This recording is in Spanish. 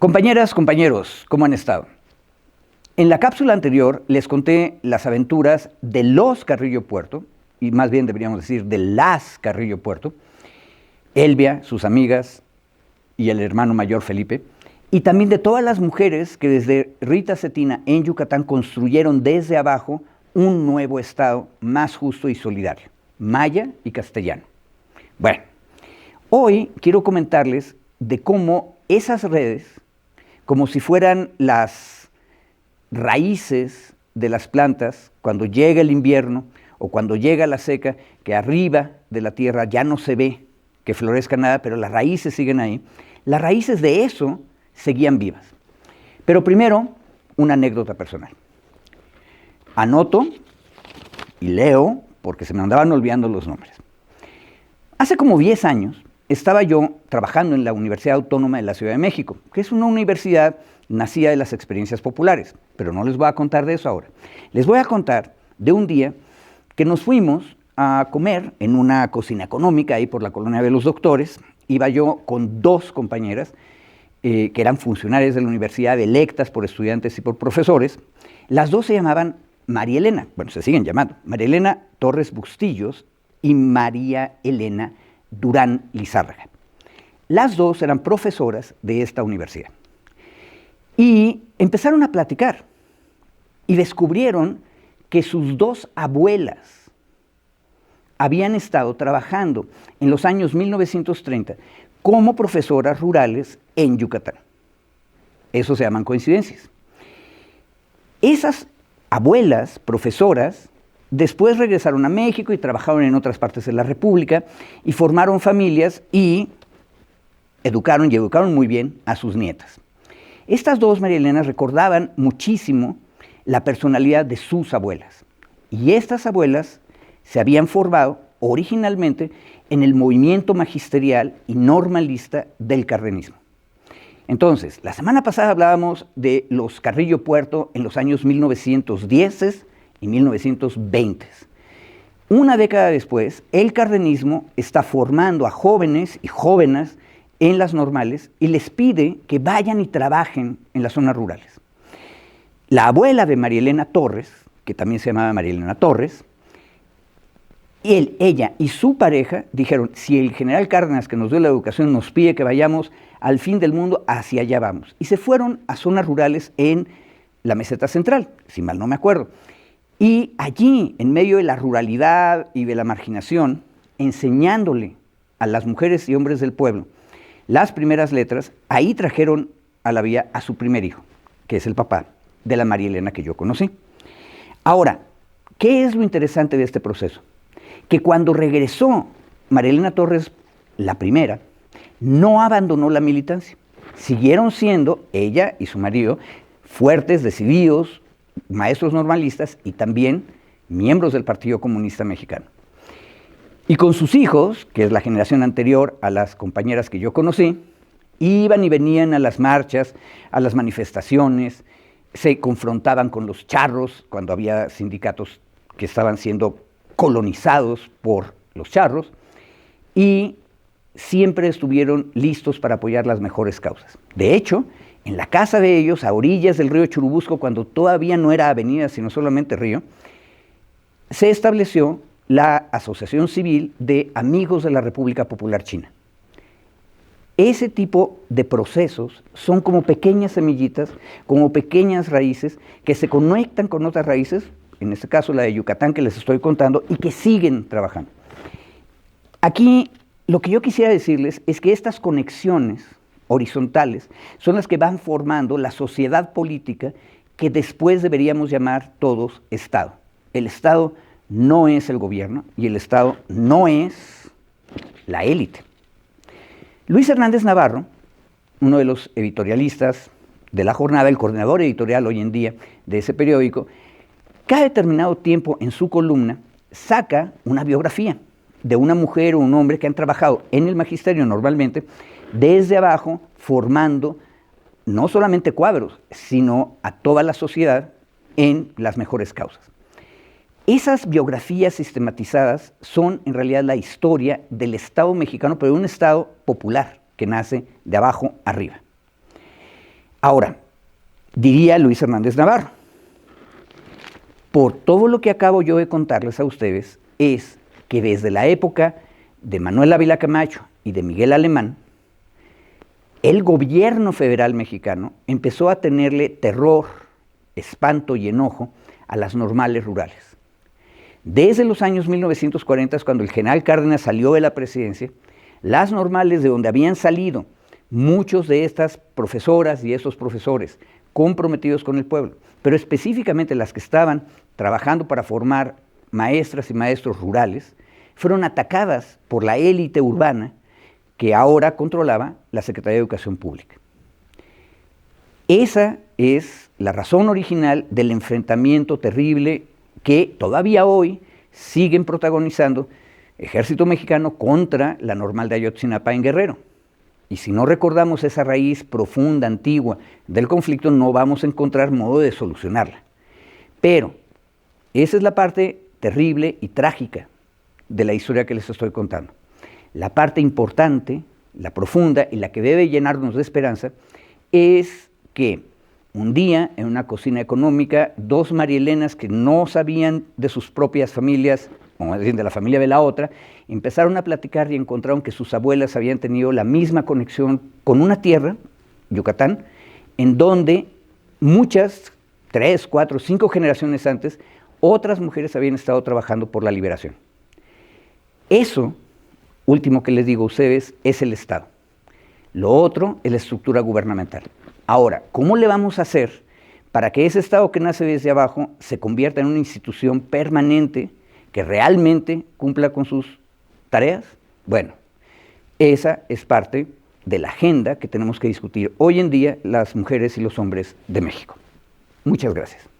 Compañeras, compañeros, ¿cómo han estado? En la cápsula anterior les conté las aventuras de los Carrillo Puerto, y más bien deberíamos decir de las Carrillo Puerto, Elvia, sus amigas y el hermano mayor Felipe, y también de todas las mujeres que desde Rita Cetina en Yucatán construyeron desde abajo un nuevo estado más justo y solidario, maya y castellano. Bueno, hoy quiero comentarles de cómo esas redes, como si fueran las raíces de las plantas, cuando llega el invierno o cuando llega la seca, que arriba de la tierra ya no se ve que florezca nada, pero las raíces siguen ahí. Las raíces de eso seguían vivas. Pero primero, una anécdota personal. Anoto y leo, porque se me andaban olvidando los nombres. Hace como 10 años, estaba yo trabajando en la Universidad Autónoma de la Ciudad de México, que es una universidad nacida de las experiencias populares, pero no les voy a contar de eso ahora. Les voy a contar de un día que nos fuimos a comer en una cocina económica ahí por la Colonia de los Doctores. Iba yo con dos compañeras que eran funcionarias de la universidad, electas por estudiantes y por profesores. Las dos se llamaban María Elena, bueno, se siguen llamando, María Elena Torres Bustillos y María Elena Durán Lizárraga. Las dos eran profesoras de esta universidad. Y empezaron a platicar y descubrieron que sus dos abuelas habían estado trabajando en los años 1930 como profesoras rurales en Yucatán. Eso se llaman coincidencias. Esas abuelas profesoras después regresaron a México y trabajaron en otras partes de la República y formaron familias y educaron muy bien a sus nietas. Estas dos María Elena recordaban muchísimo la personalidad de sus abuelas. Y estas abuelas se habían formado originalmente en el movimiento magisterial y normalista del cardenismo. Entonces, la semana pasada hablábamos de los Carrillo Puerto en los años 1910 y 1920. Una década después, el cardenismo está formando a jóvenes y jóvenes en las normales y les pide que vayan y trabajen en las zonas rurales. La abuela de María Elena Torres, que también se llamaba María Elena Torres, ella y su pareja dijeron, si el general Cárdenas que nos dio la educación nos pide que vayamos al fin del mundo, hacia allá vamos. Y se fueron a zonas rurales en la meseta central, si mal no me acuerdo. Y allí, en medio de la ruralidad y de la marginación, enseñándole a las mujeres y hombres del pueblo las primeras letras, ahí trajeron a la vida a su primer hijo, que es el papá de la María Elena que yo conocí. Ahora, ¿qué es lo interesante de este proceso? Que cuando regresó María Elena Torres, la primera, no abandonó la militancia. Siguieron siendo, ella y su marido, fuertes, decididos, maestros normalistas y también miembros del Partido Comunista Mexicano. Y con sus hijos, que es la generación anterior a las compañeras que yo conocí, iban y venían a las marchas, a las manifestaciones, se confrontaban con los charros cuando había sindicatos que estaban siendo colonizados por los charros y siempre estuvieron listos para apoyar las mejores causas. De hecho, en la casa de ellos, a orillas del río Churubusco, cuando todavía no era avenida, sino solamente río, se estableció la Asociación Civil de Amigos de la República Popular China. Ese tipo de procesos son como pequeñas semillitas, como pequeñas raíces que se conectan con otras raíces, en este caso la de Yucatán que les estoy contando, y que siguen trabajando. Aquí lo que yo quisiera decirles es que estas conexiones horizontales son las que van formando la sociedad política que después deberíamos llamar todos Estado. El Estado no es el gobierno y el Estado no es la élite. Luis Hernández Navarro, uno de los editorialistas de La Jornada, el coordinador editorial hoy en día de ese periódico, cada determinado tiempo en su columna saca una biografía de una mujer o un hombre que han trabajado en el magisterio normalmente desde abajo, formando no solamente cuadros, sino a toda la sociedad en las mejores causas. Esas biografías sistematizadas son en realidad la historia del Estado mexicano, pero de un Estado popular que nace de abajo arriba. Ahora, diría Luis Hernández Navarro, por todo lo que acabo yo de contarles a ustedes, es que desde la época de Manuel Ávila Camacho y de Miguel Alemán, el gobierno federal mexicano empezó a tenerle terror, espanto y enojo a las normales rurales. Desde los años 1940, cuando el general Cárdenas salió de la presidencia, las normales de donde habían salido muchos de estas profesoras y estos profesores comprometidos con el pueblo, pero específicamente las que estaban trabajando para formar maestras y maestros rurales, fueron atacadas por la élite urbana que ahora controlaba la Secretaría de Educación Pública. Esa es la razón original del enfrentamiento terrible que todavía hoy siguen protagonizando Ejército Mexicano contra la Normal de Ayotzinapa en Guerrero. Y si no recordamos esa raíz profunda, antigua del conflicto, no vamos a encontrar modo de solucionarla. Pero esa es la parte terrible y trágica de la historia que les estoy contando. La parte importante, la profunda y la que debe llenarnos de esperanza es que un día en una cocina económica, dos marielenas que no sabían de sus propias familias, o de la familia de la otra, empezaron a platicar y encontraron que sus abuelas habían tenido la misma conexión con una tierra, Yucatán, en donde muchas, 3, 4, 5 generaciones antes, otras mujeres habían estado trabajando por la liberación. Eso, último que les digo a ustedes, es el Estado. Lo otro es la estructura gubernamental. Ahora, ¿cómo le vamos a hacer para que ese Estado que nace desde abajo se convierta en una institución permanente que realmente cumpla con sus tareas? Bueno, esa es parte de la agenda que tenemos que discutir hoy en día las mujeres y los hombres de México. Muchas gracias.